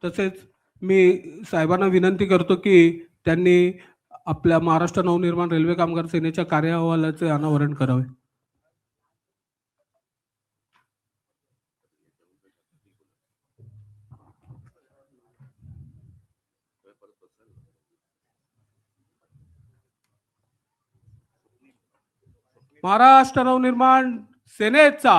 तसेच मी साहेबांना विनंती करतो की त्यांनी आपल्या महाराष्ट्र नवनिर्माण रेल्वे कामगार सेनेच्या कार्य अहवालाचे अनावरण करावे. महाराष्ट्र नवनिर्माण सेनेचा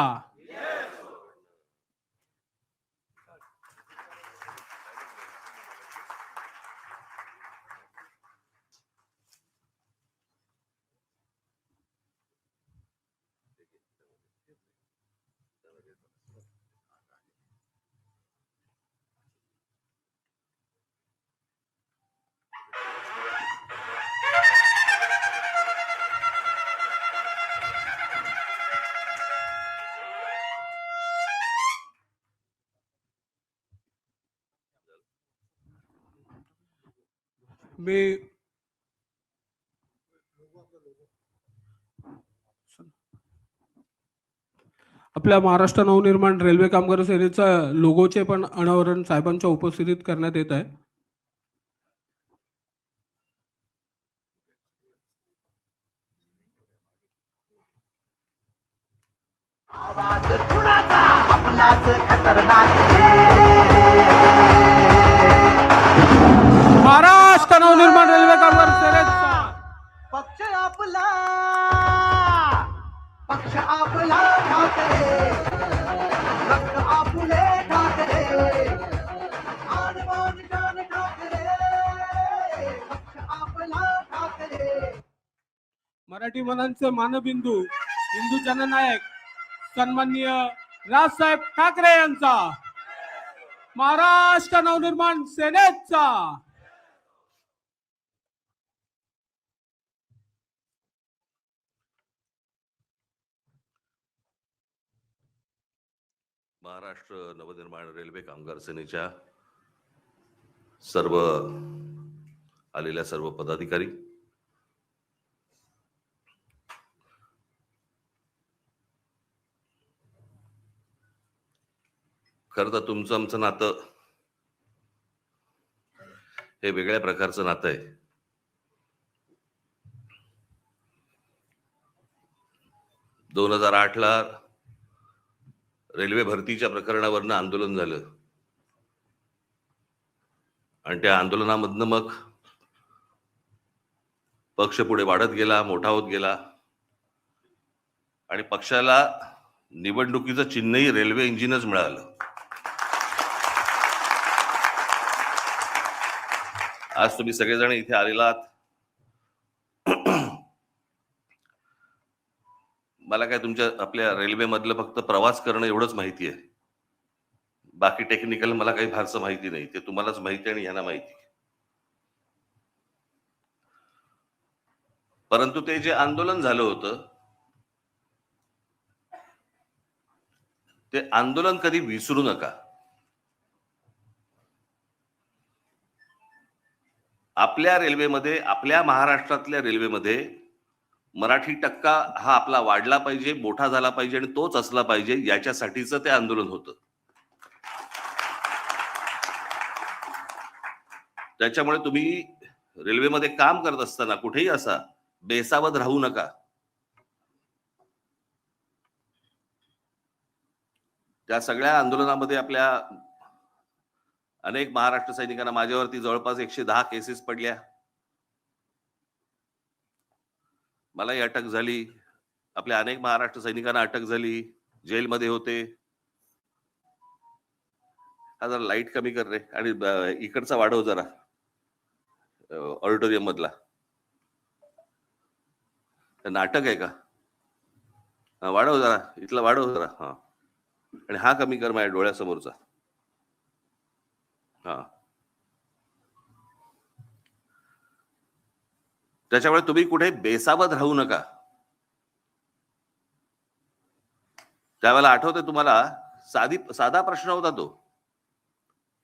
मी आपल्या महाराष्ट्र नवनिर्माण रेल्वे कामगार सेनेचा लोगोचे पण अनावरण साहेबांच्या उपस्थितीत करण्यात येत आहे. महाराष्ट्र नवनिर्माण रेल्वे कामगार सेनेचा पक्ष आपला ठाकरे, रक्त आपले ठाकरे, आणबाण जान ठाकरे, पक्ष आपला ठाकरे. मराठी मनांचे मानबिंदू हिंदू जननायक सन्माननीय राजसाहेब ठाकरे यांचा महाराष्ट्र नवनिर्माण सेनेचा महाराष्ट्र नवनिर्माण रेल्वे कामगार सेनेच्या सर्व आलेल्या सर्व पदाधिकारी, खरं तर तुमचं आमचं नातं हे वेगळ्या प्रकारचं नातं आहे. दोन 2008 रेल्वे भरतीच्या प्रकरणावरनं आंदोलन झालं आणि त्या आंदोलनामधनं मग पक्ष पुढे वाढत गेला, मोठा होत गेला आणि पक्षाला निवडणुकीचं चिन्हही रेल्वे इंजिनच मिळालं. आज तुम्ही सगळेजण इथे आलेलात. मला काय तुमच्या आपल्या रेल्वे मधलं फक्त प्रवास करणं एवढंच माहिती आहे. बाकी टेक्निकल मला काही फारसं माहिती नाही. ते तुम्हालाच माहिती आणि यांना माहिती. परंतु ते जे आंदोलन झालं होतं ते आंदोलन कधी विसरू नका. आपल्या रेल्वेमध्ये, आपल्या महाराष्ट्रातल्या रेल्वेमध्ये मराठी टक्का हा आपला वाढला पाहिजे, मोठा झाला पाहिजे आणि तोच असला पाहिजे, याच्यासाठीच ते आंदोलन होतं. त्याच्यामुळे तुम्ही रेल्वेमध्ये काम करत असताना कुठेही असा बेसावध राहू नका. त्या सगळ्या आंदोलनामध्ये आपल्या अनेक महाराष्ट्र सैनिकांना, माझ्यावरती जवळपास 110 केसेस पडल्या, मलाही अटक झाली, आपल्या अनेक महाराष्ट्र सैनिकांना अटक झाली, जेलमध्ये होते. हा जरा लाईट कमी कर रे आणि इकडचा वाढव जरा ऑडिटोरियम मधला. नाटक आहे का? वाढव जरा, इथला वाढव जरा. हा, आणि हा कमी कर माझ्या डोळ्यासमोरचा. हा, त्याच्यामुळे तुम्ही कुठे बेसावध राहू नका. त्यावेळेला आठवते तुम्हाला, साधा प्रश्न होता तो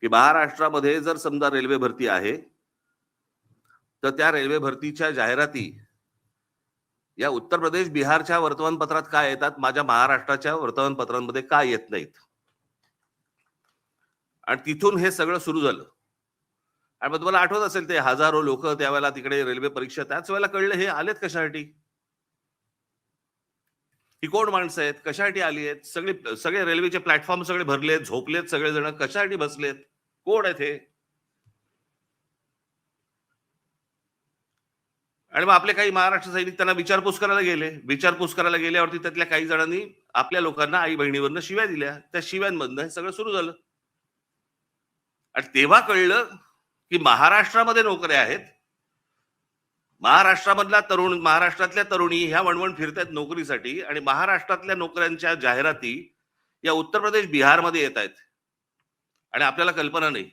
की महाराष्ट्रामध्ये जर समजा रेल्वे भरती आहे तर त्या रेल्वे भरतीच्या जाहिराती या उत्तर प्रदेश, बिहारच्या वर्तमानपत्रात काय येतात, माझ्या महाराष्ट्राच्या वर्तमानपत्रांमध्ये काय येत नाहीत. आणि तिथून हे सगळं सुरू झालं. आणि मग तुम्हाला आठवत असेल ते हजारो लोक त्यावेळेला तिकडे रेल्वे परीक्षा, त्याच वेळेला कळलं हे आलेत कशासाठी, ही कोण माणसं आहेत, कशासाठी आली आहेत, सगळे रेल्वेचे प्लॅटफॉर्म सगळे भरलेत, झोपलेत सगळेजण, कशासाठी बसलेत, कोण आहेत हे. आणि मग आपले काही महाराष्ट्र सैनिक त्यांना विचारपूस करायला गेल्यावरती त्यातल्या काही जणांनी आपल्या लोकांना आई बहिणीवरनं शिव्या दिल्या, त्या शिव्यांमधनं हे सगळं सुरू झालं. आणि तेव्हा कळलं की महाराष्ट्रामध्ये नोकऱ्या आहेत, महाराष्ट्रातल्या तरुणी ह्या वणवण फिरतायत नोकरीसाठी, आणि महाराष्ट्रातल्या नोकऱ्यांच्या जाहिराती या उत्तर प्रदेश बिहारमध्ये येत आहेत आणि आपल्याला कल्पना नाही.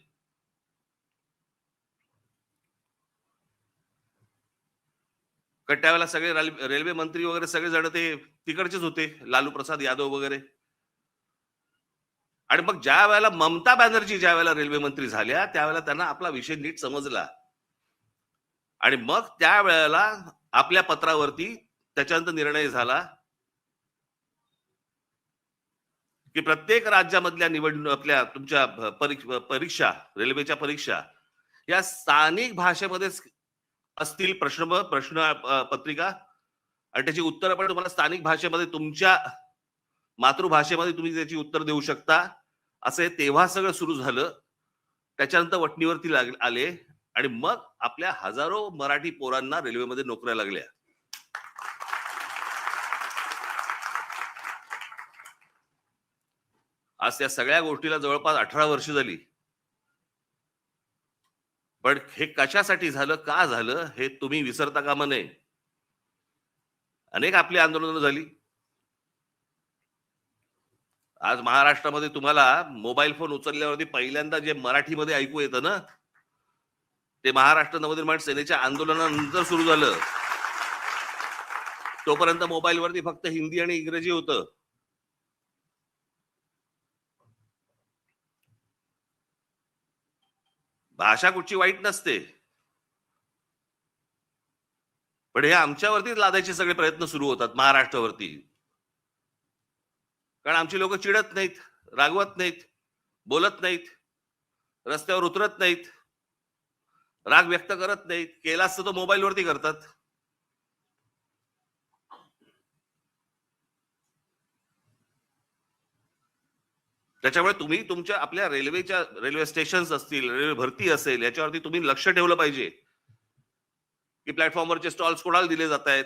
कारण त्यावेळेला सगळे रेल्वे मंत्री वगैरे सगळे जण ते तिकडचेच होते, लालू प्रसाद यादव वगैरे. आणि मग ज्या वेळेला ममता बॅनर्जी ज्या वेळेला रेल्वे मंत्री झाल्या त्यावेळेला त्यांना आपला विषय नीट समजला, आणि मग त्यावेळेला आपल्या पत्रावरती त्याच्यानंतर निर्णय झाला की प्रत्येक राज्यामधल्या आपल्या तुमच्या परीक्षा, रेल्वेच्या परीक्षा या स्थानिक भाषेमध्ये असतील, प्रश्न पत्रिका, आणि त्याची उत्तरं पण तुम्हाला स्थानिक भाषेमध्ये, तुमच्या मातृभाषेमध्ये तुम्ही त्याची उत्तर देऊ शकता. असं तेव्हा सगळं सुरू झालं. त्याच्यानंतर वटणीवरती आले आणि मग आपल्या हजारो मराठी पोरांना रेल्वेमध्ये नोकऱ्या लागल्या. आज त्या सगळ्या गोष्टीला जवळपास 18 वर्ष झाली. पण हे कशासाठी झालं, का झालं, हे तुम्ही विसरता कामा नये. अनेक आपली आंदोलनं झाली. आज महाराष्ट्रामध्ये तुम्हाला मोबाईल फोन उचलल्यावरती पहिल्यांदा जे मराठीमध्ये ऐकू येतं ना, ते महाराष्ट्र नवनिर्माण सेनेच्या आंदोलनानंतर सुरू झालं. तोपर्यंत मोबाईलवरती फक्त हिंदी आणि इंग्रजी होतं. भाषा कुठची वाईट नसते, पण हे आमच्यावरतीच लादायचे सगळे प्रयत्न सुरू होतात महाराष्ट्रावरती. कारण आमची लोक चिडत नाहीत, रागवत नाहीत, बोलत नाहीत, रस्त्यावर उतरत नाहीत, राग व्यक्त करत नाहीत. केला असतं तो मोबाईलवरती करतात. त्याच्यामुळे तुम्ही तुमच्या आपल्या रेल्वे स्टेशन असतील, रेल्वे भरती असेल, याच्यावरती तुम्ही लक्ष ठेवलं पाहिजे की प्लॅटफॉर्मवरचे स्टॉल्स कोणाला दिले जात आहेत,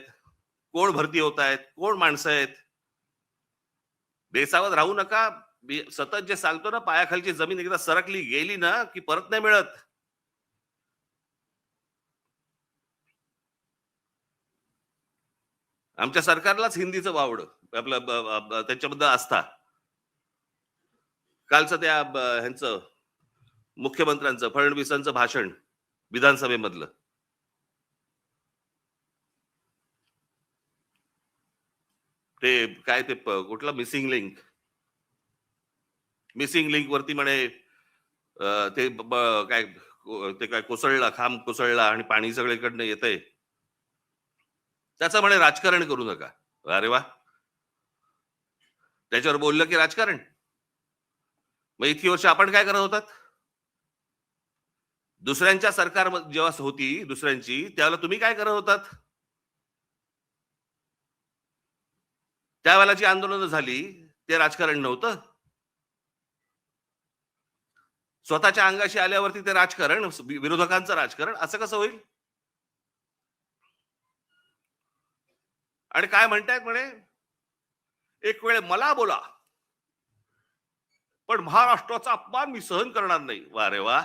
कोण भरती होत आहेत, कोण माणसं आहेत. बेसावध राहू नका. सतत जे सांगतो ना, पायाखालची जमीन एकदा सरकली गेली ना की परत नाही मिळत. आमच्या सरकारलाच हिंदीचं वावडं आपलं त्यांच्याबद्दल आस्था. कालचं त्या ह्यांचं मुख्यमंत्र्यांचं, फडणवीसांचं भाषण विधानसभेमधलं, ते काय, ते कुठला मिसिंग लिंक वरती म्हणे ते काय कोसळला, खांब कोसळला आणि पाणी सगळीकडनं येतंय, त्याचं म्हणे राजकारण करू नका. अरे वा, त्याच्यावर बोललं की राजकारण. मग इतकी वर्ष आपण काय करत होतात? दुसऱ्यांच्या सरकार जेव्हा होती दुसऱ्यांची, त्यावेळेला तुम्ही काय करत होतात? त्यावेळेला जी आंदोलनं झाली ते राजकारण नव्हतं. स्वतःच्या अंगाशी आल्यावरती ते राजकारण, विरोधकांचं राजकारण, असं कसं होईल? आणि काय म्हणतायत म्हणे, एक वेळ मला बोला पण महाराष्ट्राचा अपमान मी सहन करणार नाही. वा रे वा.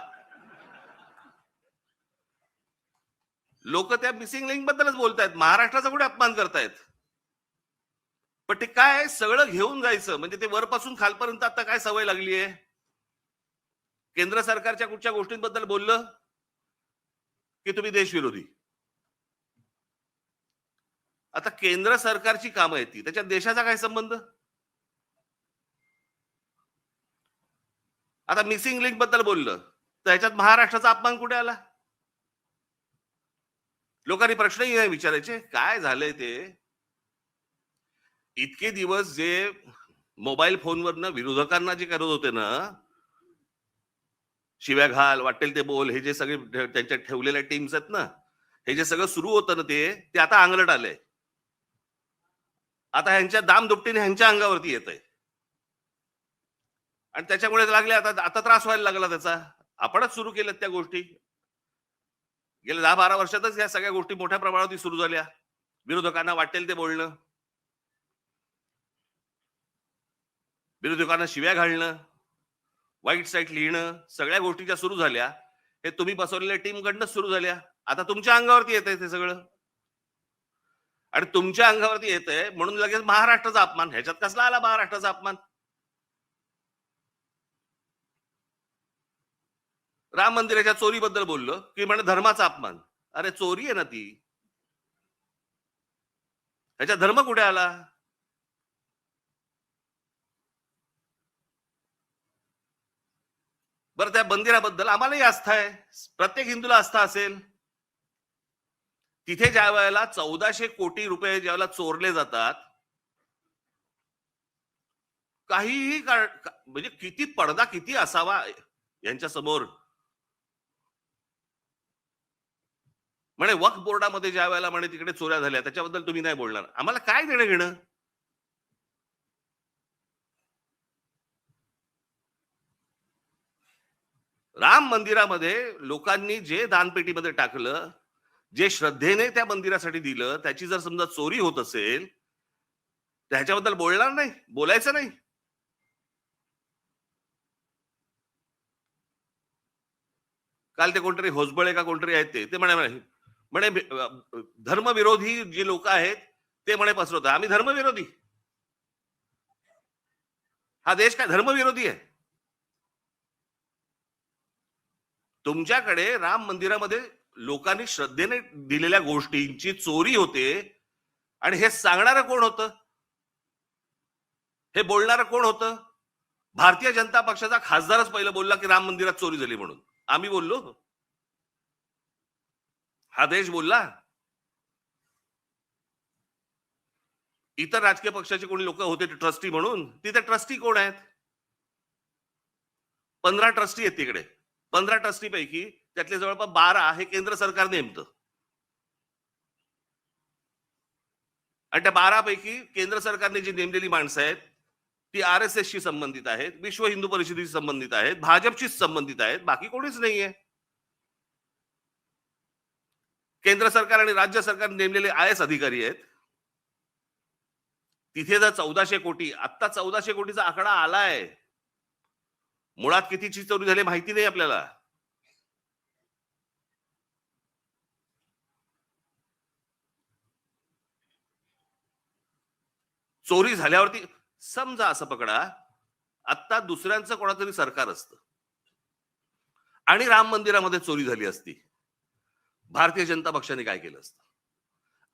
लोक त्या मिसिंग लिंक बद्दलच बोलतायत, महाराष्ट्राचा कुठे अपमान करतायत? पण ते काय सगळं घेऊन जायचं, म्हणजे ते वरपासून खालपर्यंत आता काय सवय लागली आहे. केंद्र सरकारच्या कुठच्या गोष्टींबद्दल बोललं की तुम्ही देशविरोधी. आता केंद्र सरकारची कामं आहेत ती, त्याच्यात देशाचा काय संबंध? आता मिसिंग लिंक बद्दल बोललं तर ह्याच्यात महाराष्ट्राचा अपमान कुठे आला? लोकांनी प्रश्नही नाही विचारायचे काय झालंय ते. इतके दिवस जे मोबाईल फोनवरनं विरोधकांना जे करत होते ना, शिव्या घाल, वाटेल ते बोल, हे जे सगळे त्यांच्या ठेवलेल्या टीम्स आहेत ना, हे जे सगळं सुरू होतं ना, ते आता अंगलट आलंय. आता ह्यांच्या दामदुपटीने ह्यांच्या अंगावरती येतंय आणि त्याच्यामुळे लागले आता आता त्रास व्हायला लागला त्याचा. आपणच सुरू केल्यात त्या गोष्टी. गेल्या 10-12 वर्षातच या सगळ्या गोष्टी मोठ्या प्रमाणावरती सुरू झाल्या. विरोधकांना वाटेल ते बोलणं, विरोधकांना शिव्या घालणं, वाईट साईट लिहिणं, सगळ्या गोष्टी सुरू झाल्या. हे तुम्ही बसवलेल्या टीम कडनंच सुरू झाल्या. आता तुमच्या अंगावरती येतंय ते सगळं आणि तुमच्या अंगावरती येतंय म्हणून लगेच महाराष्ट्राचा अपमान. ह्याच्यात कसला आला महाराष्ट्राचा अपमान? राम मंदिराच्या चोरीबद्दल बोललो की म्हणे धर्माचा अपमान. अरे चोरी आहे ना ती, ह्याचा धर्म कुठे आला? बरं, त्या मंदिराबद्दल आम्हालाही आस्था आहे, प्रत्येक हिंदूला आस्था असेल. तिथे ज्या वेळेला 1400 कोटी रुपये ज्यावेळेला चोरले जातात, काहीही म्हणजे किती पडदा किती असावा यांच्या समोर. म्हणे वक्फ बोर्डामध्ये ज्या वेळेला म्हणे तिकडे चोऱ्या झाल्या त्याच्याबद्दल तुम्ही नाही बोलणार. आम्हाला काय देणं घेणं? राम मंदिरामध्ये लोकांनी जे दानपेटीमध्ये टाकलं, जे श्रद्धेने त्या मंदिरासाठी दिलं, त्याची जर समजा चोरी होत असेल त्याच्याबद्दल बोलणार नाही, बोलायचं नाही. काल ते कोणतरी होसबळे का कोणतरी आहेत ते म्हणे म्हणे धर्मविरोधी जी लोक आहेत ते म्हणे पसरवतात. आम्ही धर्मविरोधी? हा देश काय धर्मविरोधी आहे? तुमच्याकडे राम मंदिरामध्ये लोकांनी श्रद्धेने दिलेल्या गोष्टींची चोरी होते आणि हे सांगणारं कोण होतं? हे बोलणारं कोण होतं? भारतीय जनता पक्षाचा खासदारच पहिलं बोलला की राम मंदिरात चोरी झाली म्हणून. आम्ही बोललो? हा देश बोलला? इतर राजकीय पक्षाचे कोणी लोक होते ट्रस्टी म्हणून, तिथे ट्रस्टी कोण आहेत? 15 ट्रस्टी आहेत तिकडे. 15 ट्रस्टी पैकी त्यातले जवळपास 12 हे केंद्र सरकार नेमतं आणि त्या 12 पैकी केंद्र सरकारने जी नेमलेली माणसं आहेत ती RSS शी संबंधित आहेत, विश्व हिंदू परिषदेशी संबंधित आहेत, भाजपशी संबंधित आहेत, बाकी कोणीच नाहीये. केंद्र सरकार आणि राज्य सरकार नेमलेले IS अधिकारी आहेत. तिथे जर 1400 कोटी, आता 1400 कोटीचा आकडा आलाय, मुळात कितीची चोरी झाली माहिती नाही आपल्याला. चोरी झाल्यावरती समजा असं पकडा, आता दुसऱ्यांचं कोणातरी सरकार असतं आणि राम मंदिरामध्ये चोरी झाली असती, भारतीय जनता पक्षाने काय केलं असतं?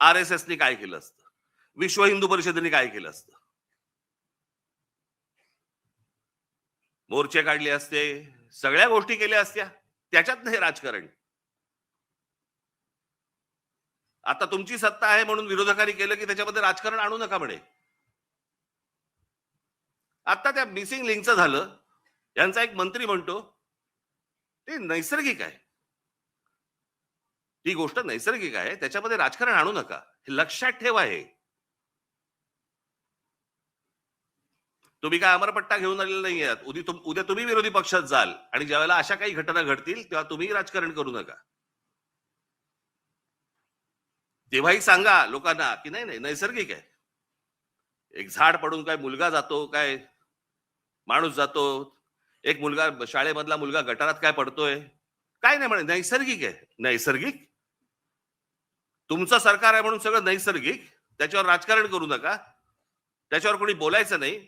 RSSने काय केलं असतं? विश्व हिंदू परिषदेने काय केलं असतं? मोर्चे काढले असते, सगळ्या गोष्टी केल्या असत्या. त्याच्यात नाही राजकारण. आता तुमची सत्ता आहे म्हणून विरोधकांनी केलं की त्याच्यामध्ये राजकारण आणू नका म्हणे. आता त्या मिसिंग लिंकचं झालं, यांचा एक मंत्री म्हणतो ते नैसर्गिक आहे, ती गोष्ट नैसर्गिक आहे, त्याच्यामध्ये राजकारण आणू नका, हे लक्षात ठेवा. हे तुम्ही काय अमरपट्टा घेऊन आलेला नाही आहात. उद्या तुम्ही विरोधी पक्षात जाल आणि ज्यावेळेला अशा काही घटना घडतील तेव्हा तुम्ही राजकारण करू नका. तेव्हाही सांगा लोकांना की नाही नाही नैसर्गिक आहे. एक झाड पडून काय मुलगा जातो, काय माणूस जातो, एक मुलगा शाळेमधला मुलगा गटारात काय पडतोय, काय नाही म्हणे नैसर्गिक आहे. नैसर्गिक? तुमचं सरकार आहे म्हणून सगळं नैसर्गिक, त्याच्यावर राजकारण करू नका, त्याच्यावर कोणी बोलायचं नाही.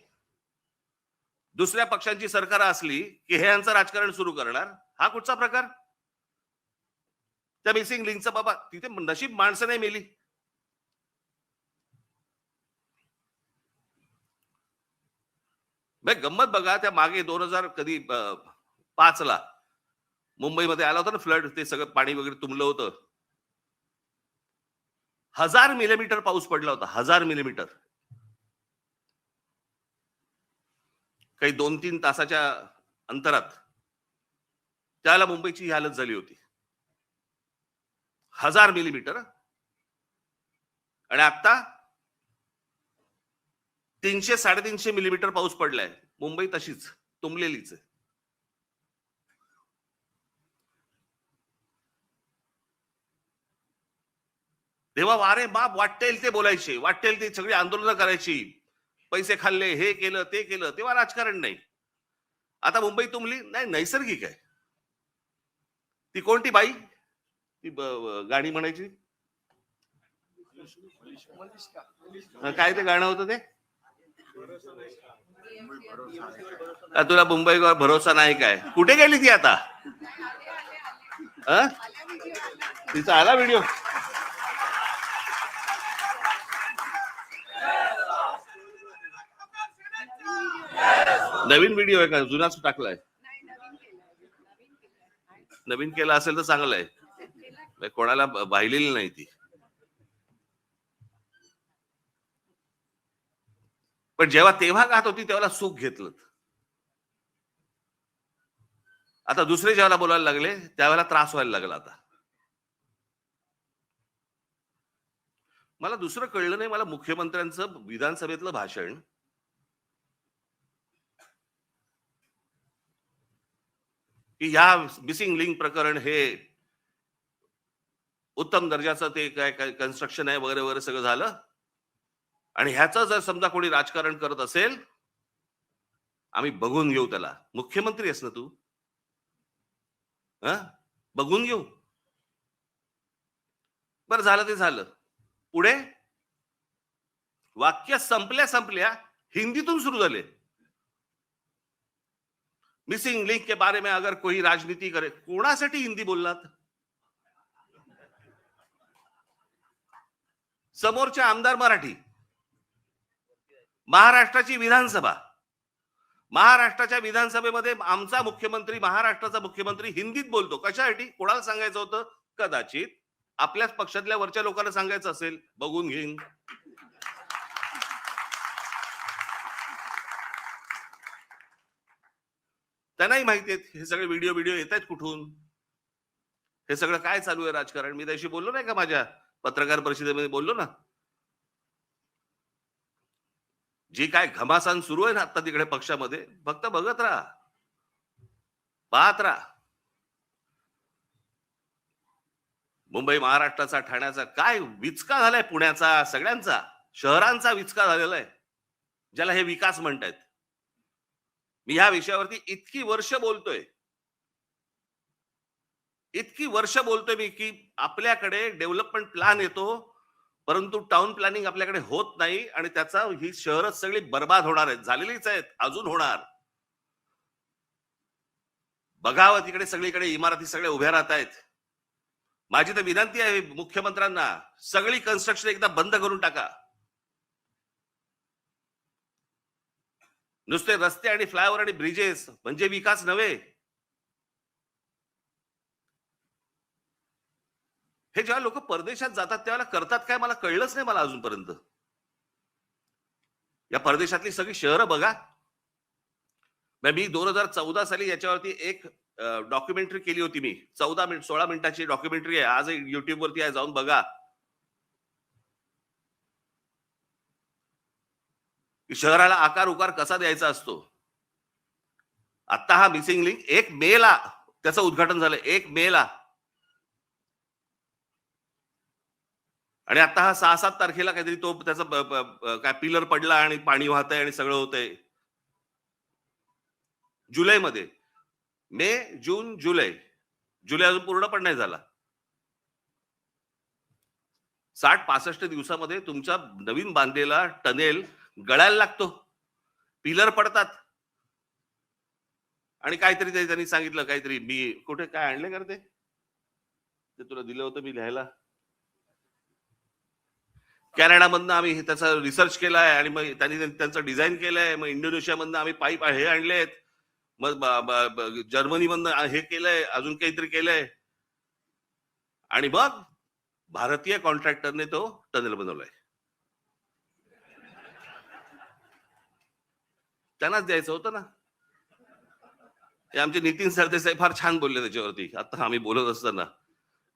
दुसऱ्या पक्षांची सरकार असली की हे यांचं राजकारण सुरू करणार, हा कुठचा प्रकार? त्या मिसिंग लिंकचा बाबा तिथे नशीब माणसं नाही मेली. गंमत बघा, त्या मागे 2005 ला मुंबईमध्ये आला होता ना फ्लड, ते सगळं पाणी वगैरे तुंबलं होतं. 1000 मिलीमीटर पाऊस पडला होता, 1000 मिलीमीटर. काही 2-3 तासाच्या अंतरात त्याला मुंबईची ही हालत झाली होती. 1000 मिलीमीटर. आणि आता 300-350 मिलीमीटर पाऊस पडलाय. मुंबई तशीच तुंबलेलीच आहे. तेव्हा वारे बाप वाटेल ते बोलायचे, वाटेल ते सगळी आंदोलनं करायची, पैसे खाल्ले, हे केलं ते केलं, तेव्हा राजकारण नाही. आता मुंबई तुंबली नाही, नैसर्गिक आहे. ती कोणती बाई ती गाणी म्हणायची, काय ते गाणं होतं ते, तुला मुंबईवर भरोसा नाही काय, कुठे गेली ती आता? तिचा आला व्हिडिओ. नवीन व्हिडिओ आहे का, जुनाच टाकलाय? नवीन केला असेल तर चांगलं आहे, कोणाला पाहिलेली नाही ती. पण जेव्हा तेव्हा गात होती तेव्हा सुख घेतलं. आता दुसरे जेव्हा बोलायला लागले त्यावेळेला त्रास व्हायला लागला. आता मला दुसरं कळलं नाही, मला मुख्यमंत्र्यांचं विधानसभेतलं भाषण की या मिसिंग लिंक प्रकरण हे उत्तम दर्जाचं ते काय कन्स्ट्रक्शन आहे वगैरे वगैरे सगळं झालं, आणि ह्याचं जर समजा कोणी राजकारण करत असेल आम्ही बघून घेऊ त्याला. मुख्यमंत्री आहेस ना तू, बघून घेऊ. बरं झालं ते झालं. पुढे वाक्य संपल्या हिंदीतून सुरू झाले. मिसिंग लिंक के बारे में अगर कोई राजनीति करे, कोणासाठी हिंदी बोललात? समोरचे आमदार मराठी, महाराष्ट्राची विधानसभा, महाराष्ट्राच्या विधानसभेमध्ये आमचा मुख्यमंत्री, महाराष्ट्राचा मुख्यमंत्री हिंदीत बोलतो. कशासाठी? कोणाला सांगायचं होतं? कदाचित आपल्याच पक्षातल्या वरच्या लोकांना सांगायचं असेल, बघून घेईन. त्यांनाही माहिती आहे हे सगळे व्हिडिओ येत आहेत कुठून, हे सगळं काय चालू आहे राजकारण. मी त्याशी बोललो नाही का, माझ्या पत्रकार परिषदेमध्ये बोललो ना, जी काय घमासान सुरू आहे ना आता तिकडे पक्षामध्ये, फक्त बघत राहा, पाहत राहा. मुंबई महाराष्ट्राचा, ठाण्याचा काय विचका झालाय, पुण्याचा, सगळ्यांचा शहरांचा विचका झालेला आहे, ज्याला हे विकास म्हणतायत. मी ह्या विषयावरती इतकी वर्ष बोलतोय मी की आपल्याकडे डेव्हलपमेंट प्लॅन येतो, परंतु टाउन प्लॅनिंग आपल्याकडे होत नाही, आणि त्याचा ही शहरच सगळी बर्बाद होणार आहेत, झालेलीच आहेत, अजून होणार. बघावं तिकडे सगळीकडे इमारती सगळ्या उभ्या राहत आहेत. माझी तर विनंती आहे मुख्यमंत्र्यांना, सगळी कन्स्ट्रक्शन एकदा बंद करून टाका. नुसते रस्ते आणि फ्लायओव्हर आणि ब्रिजेस म्हणजे विकास नव्हे. हे जेव्हा लोक परदेशात जातात त्यावेळेला करतात काय मला कळलंच नाही, मला अजूनपर्यंत. या परदेशातली सगळी शहरं बघा. मी 2014 साली याच्यावरती एक डॉक्युमेंटरी केली होती. मी 16 मिनिटाची डॉक्युमेंटरी आहे, आज युट्यूब वरती आहे, जाऊन बघा. शहराला आकार उकार कसा द्यायचा असतो. आता हा मिसिंग लिंक 1 मेला त्याचं उद्घाटन झालं, 1 मेला, आणि आता हा 6-7 तारखेला काहीतरी तो त्याचा काय पिलर पडला आणि पाणी वाहतंय आणि सगळं होतंय. जुलैमध्ये, मे, जून, जुलै अजून पूर्ण पण नाही झाला. 60-65 दिवसामध्ये तुमचा नवीन बांधलेला टनेल गळायला लागतो, पिलर पडतात. आणि काहीतरी त्यांनी सांगितलं, काहीतरी मी कुठे काय आणले करते ते तुला दिलं होतं मी लिहायला. कॅनडामधनं आम्ही त्याचा रिसर्च केलाय आणि मग त्यांनी त्यांचं डिझाईन केलंय. मग इंडोनेशियामधनं आम्ही पाईप हे आणलेत, मग जर्मनीमधनं हे केलंय, अजून काहीतरी केलंय, आणि मग भारतीय कॉन्ट्रॅक्टरने तो टनेल बनवलाय. त्यांनाच द्यायचं होतं ना. हे आमचे नितीन सरदेसाई फार छान बोलले त्याच्यावरती. आता आम्ही बोलत असताना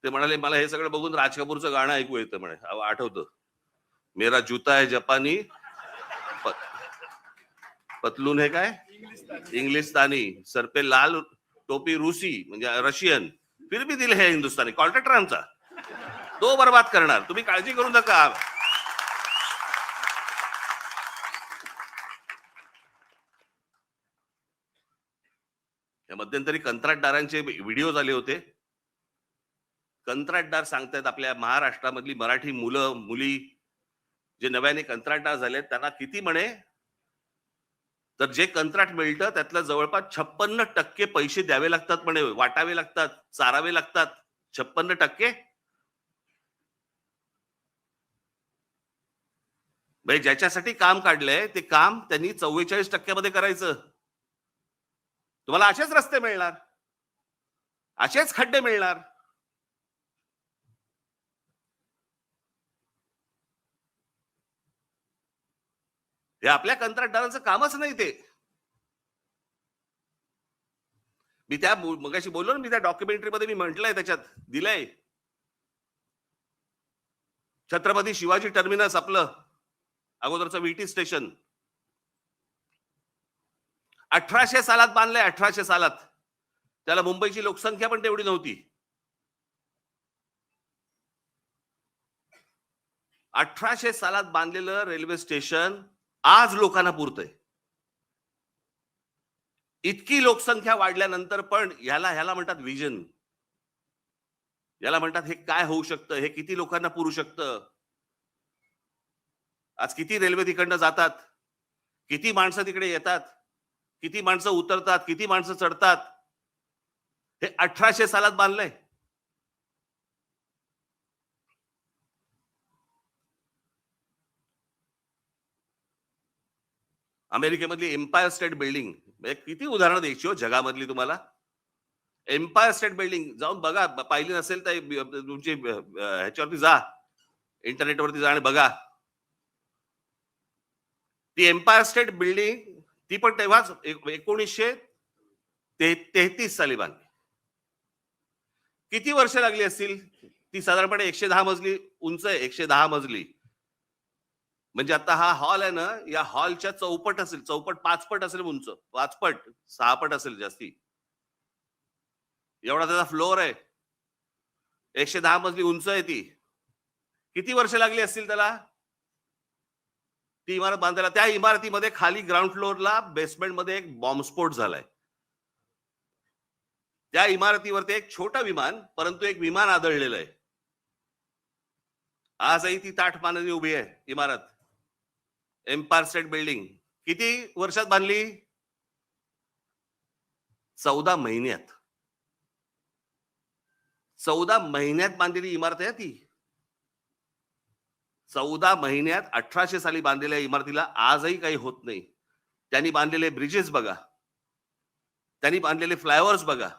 ते म्हणाले, मला हे सगळं बघून राज कपूरचं गाणं ऐकू येतं म्हणे. आठवतं, मेरा जूता है जपानी, पतलून हे काय इंग्लिशस्तानी, सर पे लाल टोपी रूसी म्हणजे रशियन, फिर भी दिल है हिंदुस्तानी. कॉन्ट्रॅक्टर आमचा तो बर्बाद करणार, तुम्ही काळजी करू नका. मध्यंतरी कंत्राटदारांचे व्हिडिओ आले होते. कंत्राटदार सांगतायत आपल्या महाराष्ट्रामधली मराठी मुलं मुली जे नव्याने कंत्राटदार झालेत त्यांना किती म्हणे, तर जे कंत्राट मिळतं त्यातलं जवळपास 56% पैसे द्यावे लागतात म्हणे, वाटावे लागतात, चारावे लागतात. 56%. म्हणजे ज्याच्यासाठी काम काढलंय ते काम त्यांनी 44% मध्ये करायचं. तुम्हाला असेच रस्ते मिळणार, असेच खड्डे मिळणार. हे आपल्या कंत्राटदारांचं कामच नाही ते. मी त्या मगाशी बोललो ना, मी त्या डॉक्युमेंटरी मध्ये मी म्हटलंय, त्याच्यात दिलंय, छत्रपती शिवाजी टर्मिनस आपलं अगोदरचं व्हीटी स्टेशन 1800 सालात बांधलंय. 1800 सालात. त्याला मुंबईची लोकसंख्या पण तेवढी नव्हती. 1800 सालात बांधलेलं रेल्वे स्टेशन आज लोकांना पुरतंय. इतकी लोकसंख्या वाढल्यानंतर पण ह्याला म्हणतात विजन. याला म्हणतात हे काय होऊ शकतं, हे किती लोकांना पुरू शकतं. आज किती रेल्वे तिकडनं जातात, किती माणसं तिकडे येतात, किती माणसं उतरतात, किती माणसं चढतात. हे 1800 सालात बांधलंय. अमेरिकेमधली एम्पायर स्टेट बिल्डिंग, किती उदाहरणं द्यायची हो जगामधली तुम्हाला. एम्पायर स्टेट बिल्डिंग जाऊन बघा, पाहिली नसेल तर तुमची ह्याच्यावरती जा, इंटरनेटवरती जा आणि बघा. ती एम्पायर स्टेट बिल्डिंग ती पण तेव्हाच 1933 साली बांधली. किती वर्ष लागली असतील. ती साधारणपणे 110 मजली उंच आहे. 110 मजली म्हणजे आता हा हॉल आहे ना, या हॉलच्या चौपट असेल, चौपट 5 पट असेल उंच, 5 पट 6 पट असेल जास्ती. एवढा त्याचा फ्लोअर आहे. 110 मजली उंच आहे ती. किती वर्ष लागली असतील त्याला ती इमारत बांधायला. त्या इमारतीमध्ये खाली ग्राउंड फ्लोअरला बेसमेंट मध्ये एक बॉम्बस्फोट झालाय. त्या इमारतीवरती एक छोटं विमान, परंतु एक विमान आदळलेलं आहे. आजही ती ताठ मानेने उभी आहे इमारत. एम्पायर स्टेट बिल्डिंग किती वर्षात बांधली. 14 महिन्यात. 14 महिन्यात बांधलेली इमारत आहे ती. 14 महिन्यात 1800 साली बांधलेल्या इमारतीला आजही काही होत नाही. त्यांनी बांधलेले ब्रिजेस बघा, त्यांनी बांधलेले फ्लायओव्हर्स बघा.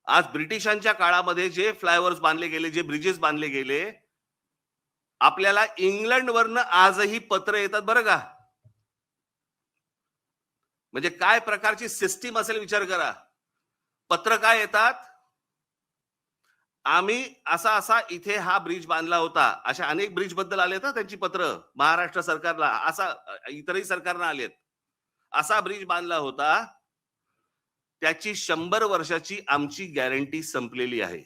आज ब्रिटिशांच्या काळामध्ये जे फ्लायओव्हर्स बांधले गेले, जे ब्रिजेस बांधले गेले, आपल्याला इंग्लंडवरनं आजही पत्र येतात बरं का. म्हणजे काय प्रकारची सिस्टीम असेल विचार करा. पत्र काय येतात, आम्ही असा असा इथे हा ब्रिज बांधला होता. अशा अनेक ब्रिज बद्दल आले ना त्यांची पत्र महाराष्ट्र सरकारला, असा इतरही सरकारना आलेत. असा ब्रिज बांधला होता, त्याची 100 वर्षाची आमची गॅरंटी संपलेली आहे.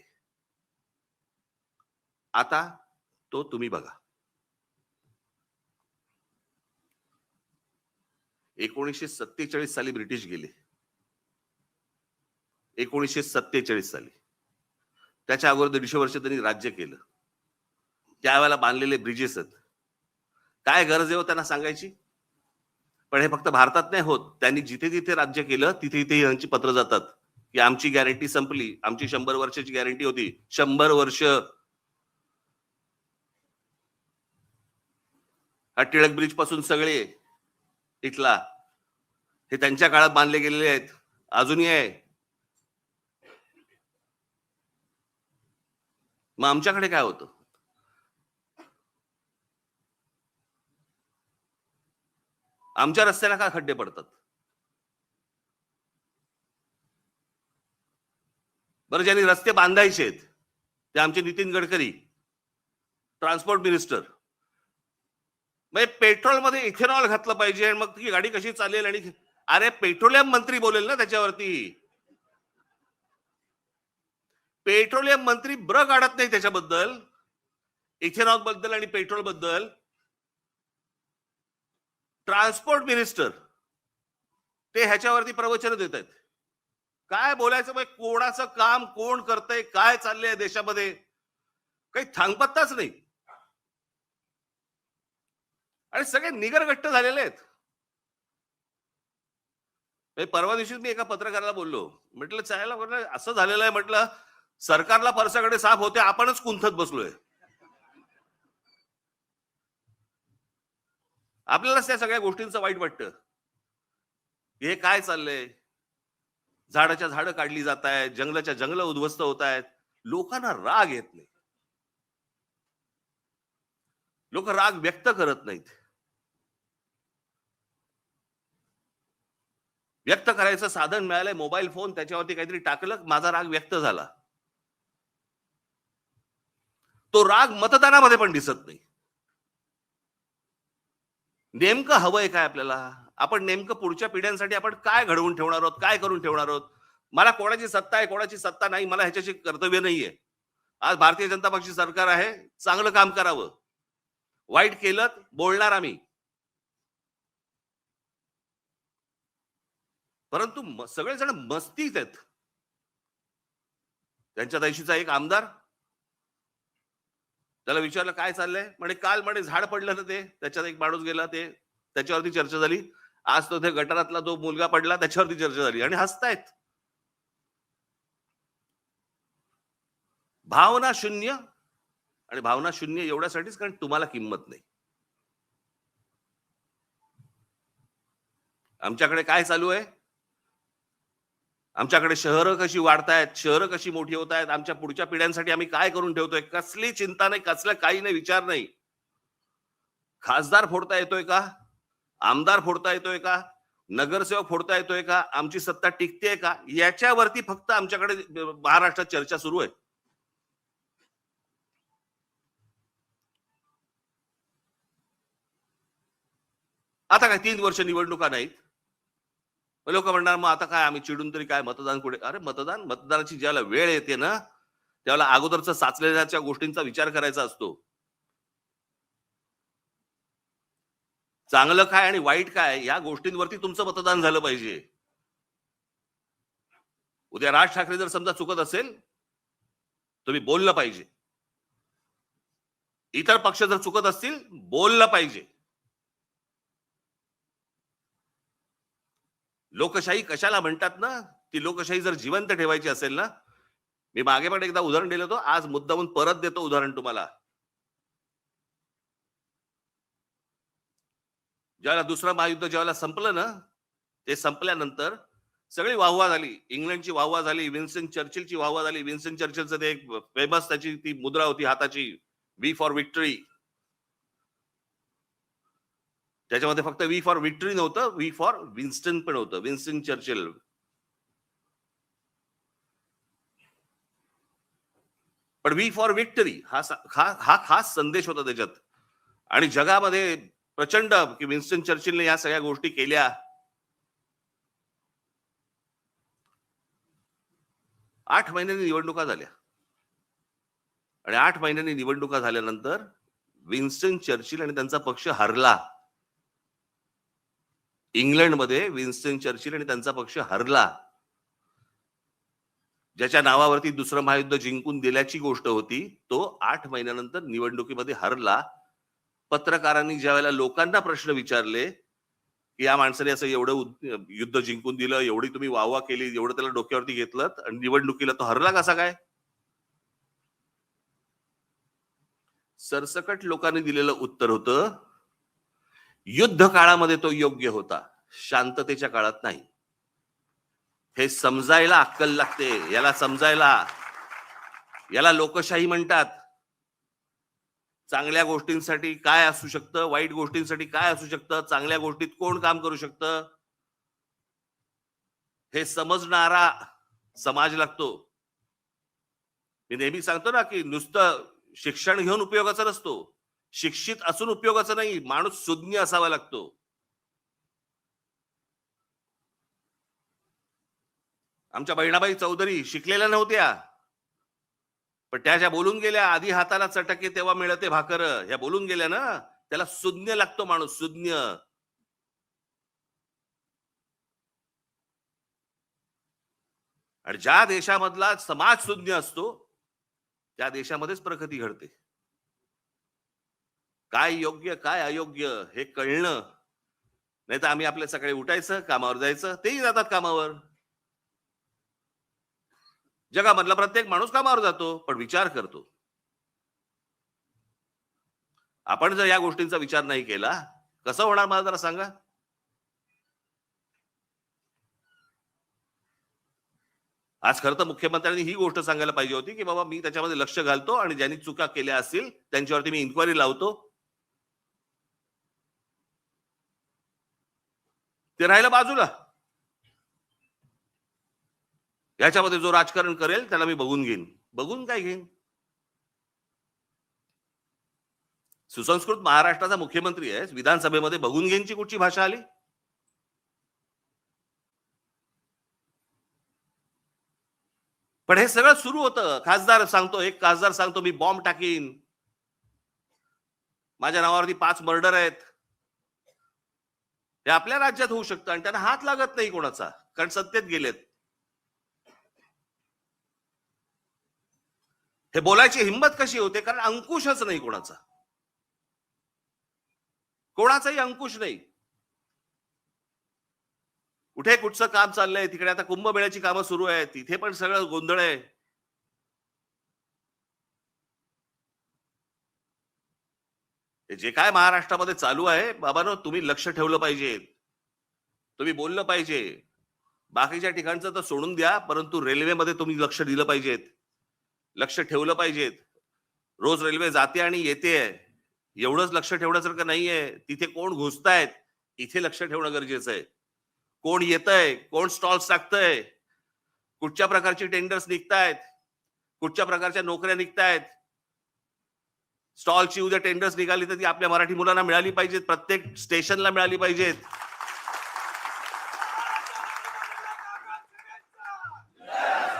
आता तो तुम्ही बघा. 1947 साली ब्रिटिश गेले. 1947 साली. त्याच्या अगोदर 150 वर्ष त्यांनी राज्य केलं. त्यावेळेला बांधलेले ब्रिजेस आहेत. काय गरज आहे त्यांना सांगायची. पण हे फक्त भारतात नाही होत. त्यांनी जिथे जिथे राज्य केलं तिथे तिथे यांची पत्र जातात की आमची गॅरंटी संपली, आमची 100 वर्षाची गॅरंटी होती. 100 वर्ष. हा टिळक ब्रिज पासून सगळे इथला हे त्यांच्या काळात बांधले गेलेले आहेत, अजूनही आहे. मग आमच्याकडे काय होतं. आमच्या रस्त्याला का खड्डे पडतात. बरं, ज्यांनी रस्ते बांधायचे आहेत ते आमचे नितीन गडकरी, ट्रान्सपोर्ट मिनिस्टर. म्हणजे पेट्रोलमध्ये इथेनॉल घातलं पाहिजे आणि मग ती गाडी कशी चालेल. आणि अरे पेट्रोलियम मंत्री बोलेल ना त्याच्यावरती. पेट्रोलियम मंत्री ब्र काढत नाही त्याच्याबद्दल, इथेनॉल बद्दल आणि पेट्रोल बद्दल. ट्रान्सपोर्ट मिनिस्टर ते ह्याच्यावरती प्रवचन देत आहेत. काय बोलायचं बाई, कोणाचं काम कोण करतंय, काय चाललंय देशामध्ये, काही थांगपत्ताच नाही. आणि सगळे निगरगट्ट झालेले आहेत. परवा दिवशी मी एका पत्रकाराला बोललो, म्हटलं चायला, म्हटलं असं झालेलं आहे, म्हटलं सरकारला परसाकडे साफ होते, आपणच कुंथत बसलोय. आपल्यालाच त्या सगळ्या गोष्टींचं वाईट वाटतं. हे काय चाललंय, झाडाच्या झाडं काढली जात आहेत, जंगलाच्या जंगल उद्ध्वस्त होत आहेत. लोकांना राग येत नाही, लोक राग व्यक्त करत नाहीत. व्यक्त करायचं साधन मिळालंय मोबाईल फोन, त्याच्यावरती काहीतरी टाकलं, माझा राग व्यक्त झाला. तो राग मतदानामध्ये पण दिसत नाही. नेमकं हवंय काय आपल्याला, आपण नेमकं पुढच्या पिढ्यांसाठी आपण काय घडवून ठेवणार आहोत, काय करून ठेवणार आहोत. मला कोणाची सत्ता आहे कोणाची सत्ता नाही, मला ह्याच्याशी कर्तव्य नाहीये. आज भारतीय जनता पक्षाची सरकार आहे, चांगलं काम करावं. वाईट केलं बोलणार आम्ही, परंतु सगळेजण मस्तीत आहेत. त्यांच्या देशीचा एक आमदार, त्याला विचारलं काय चाललंय, म्हणे काल म्हणे झाड पडलं ना ते, त्याच्यात एक माणूस गेला, ते त्याच्यावरती चर्चा झाली. आज तो ते गटारातला जो मुलगा पडला त्याच्यावरती चर्चा झाली आणि हसतायत. भावना शून्य. आणि भावना शून्य एवढ्यासाठीच कारण तुम्हाला किंमत नाही. आमच्याकडे काय चालू आहे, आमच्याकडे शहरं कशी वाढतायत, शहरं कशी मोठी होत आहेत, आमच्या पुढच्या पिढ्यांसाठी आम्ही काय करून ठेवतोय, कसली चिंता नाही, कसलं काही नाही, विचार नाही. खासदार फोडता येतोय का, आमदार फोडता येतोय का, नगरसेवक फोडता येतोय का, आमची सत्ता टिकते का, याच्यावरती फक्त आमच्याकडे महाराष्ट्रात चर्चा सुरू आहे. आता काय 3 वर्ष निवडणुका नाहीत, लोक म्हणणार मग आता काय आम्ही चिडून तरी काय, मतदान कुठे. अरे मतदानाची ज्याला वेळ येते ना, त्याला अगोदरच साचलेल्या गोष्टींचा विचार करायचा असतो. चांगलं काय आणि वाईट काय या गोष्टींवरती तुमचं मतदान झालं पाहिजे. उद्या राज ठाकरे जर समजा चुकत असेल, तुम्ही बोललं पाहिजे. इतर पक्ष जर चुकत असतील, बोललं पाहिजे. लोकशाही कशाला म्हणतात ना, ती लोकशाही जर जिवंत ठेवायची असेल ना, मी मागे पण एकदा उदाहरण दिलं होतं, आज मुद्दामून परत देतो उदाहरण तुम्हाला. ज्यावेळेला दुसरं महायुद्ध ज्यावेळेला संपलं ना, ते संपल्यानंतर सगळी वाहवा झाली. इंग्लंडची वाहवा झाली, विन्स्टन चर्चिलची वाहवा झाली. विन्स्टन चर्चिलचं ते एक फेमस त्याची ती मुद्रा होती हाताची, वी फॉर विक्टरी. त्याच्यामध्ये फक्त वी फॉर विक्टरी नव्हतं, वी फॉर विन्स्टन पण होतं, विन्स्टन चर्चिल. पण वी फॉर विक्टरी हा खास संदेश होता त्याच्यात. आणि जगामध्ये प्रचंड की विन्स्टन चर्चिलने या सगळ्या गोष्टी केल्या. 8 महिन्यांनी निवडणुका झाल्या आणि 8 महिन्यांनी निवडणुका झाल्यानंतर विन्स्टन चर्चिल आणि त्यांचा पक्ष हरला. इंग्लंडमध्ये विन्स्टन चर्चिल आणि त्यांचा पक्ष हरला. ज्याच्या नावावरती दुसरं महायुद्ध जिंकून दिल्याची गोष्ट होती, तो 8 महिन्यानंतर निवडणुकीमध्ये हरला. पत्रकारांनी ज्या वेळेला लोकांना प्रश्न विचारले की या माणसाने असं एवढं युद्ध जिंकून दिलं, एवढी तुम्ही वाहवा केली, एवढं त्याला डोक्यावरती घेतलं आणि निवडणुकीला तो हरला कसा काय, सरसकट लोकांनी दिलेलं उत्तर होतं, युद्ध काळामध्ये तो योग्य होता, शांततेच्या काळात नाही. हे समजायला अक्कल लागते. याला समजायला, याला लोकशाही म्हणतात. चांगल्या गोष्टींसाठी काय असू शकतं, वाईट गोष्टींसाठी काय असू शकतं, चांगल्या गोष्टीत कोण काम करू शकतं, हे समजणारा समाज लागतो. मी नेहमी सांगतो ना की नुसतं शिक्षण घेऊन उपयोगाचा नसतो, शिक्षित असून उपयोगाचं नाही, माणूस सुज्ञ असावा लागतो. आमच्या बहिणाबाई चौधरी शिकलेल्या नव्हत्या, पण त्या ज्या बोलून गेल्या, आधी हाताला चटके तेव्हा मिळते भाकर, ह्या बोलून गेल्या ना, त्याला सुज्ञ लागतो माणूस, सुज्ञ. आणि ज्या देशामधला समाज सुज्ञ असतो त्या देशामध्येच प्रगती घडते. काय योग्य काय अयोग्य हे कळणं, नाही तर आम्ही आपल्या सकाळी उठायचं, कामावर जायचं, तेही जातात कामावर. जगामधला प्रत्येक माणूस कामावर जातो, पण विचार करतो. आपण जर या गोष्टींचा विचार नाही केला, कसं होणार मला जरा सांगा. आज खरं तर मुख्यमंत्र्यांनी ही गोष्ट सांगायला पाहिजे होती की बाबा मी त्याच्यामध्ये लक्ष घालतो आणि ज्यांनी चुका केल्या असतील त्यांच्यावरती मी इन्क्वायरी लावतो. ते राहिलं बाजूला. याच्यामध्ये जो राजकारण करेल त्याला मी बघून घेईन. बघून काय घेईन? सुसंस्कृत महाराष्ट्राचा मुख्यमंत्री आहे, विधानसभेमध्ये बघून घेईनची कुठची भाषा आली? पण हे सगळं सुरू होतं. खासदार सांगतो, एक खासदार सांगतो मी बॉम्ब टाकीन, माझ्या नावावरती 5 मर्डर आहेत. हे आपल्या राज्यात होऊ शकतं आणि त्यांना हात लागत नाही कोणाचा, कारण सत्तेत गेलेत. हे बोलायची हिंमत कशी होते? कारण अंकुशच नाही कोणाचा, कोणाचाही अंकुश नाही. कुठे कुठचं काम चाललंय, तिकडे आता कुंभमेळ्याची कामं सुरू आहेत, तिथे पण सगळं गोंधळ आहे. जे काय महाराष्ट्रामध्ये चालू आहे, बाबांनो तुम्ही लक्ष ठेवलं पाहिजे, तुम्ही बोललं पाहिजे. बाकीच्या ठिकाणचं तर सोडून द्या, परंतु रेल्वेमध्ये तुम्ही लक्ष दिलं पाहिजेत, लक्ष ठेवलं पाहिजेत. रोज रेल्वे जाते आणि येते, एवढंच लक्ष ठेवण्यासारखं नाहीये. तिथे कोण घुसतायत इथे लक्ष ठेवणं गरजेचं आहे. कोण येतंय, कोण स्टॉल्स टाकतंय, कुठच्या प्रकारची टेंडर्स निघतायत, कुठच्या प्रकारच्या नोकऱ्या निघतायत. स्टॉलची उद्या टेंडर्स निघाली तर ती आपल्या मराठी मुलांना मिळाली पाहिजेत, प्रत्येक स्टेशनला मिळाली पाहिजेत.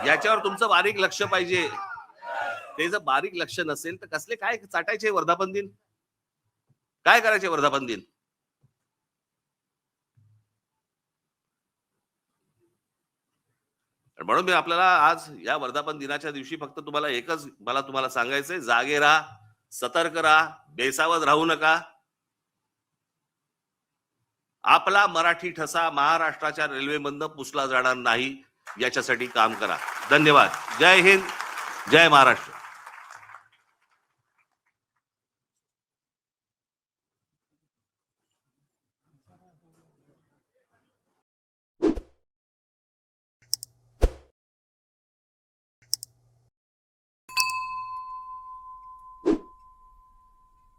याच्यावर तुमचं बारीक लक्ष पाहिजे. ते जर बारीक लक्ष नसेल तर कसले काय चाटायचे वर्धापन दिन, काय करायचे वर्धापन दिन? म्हणून मी आपल्याला आज या वर्धापन दिनाच्या दिवशी फक्त तुम्हाला एकच मला तुम्हाला सांगायचंय, जागे राहा, सतर्क राहा, बेसावध राहू नका. आपला मराठी ठसा महाराष्ट्राच्या रेल्वेमधनं पुसला जाणार नाही याच्यासाठी काम करा. धन्यवाद. जय हिंद, जय महाराष्ट्र.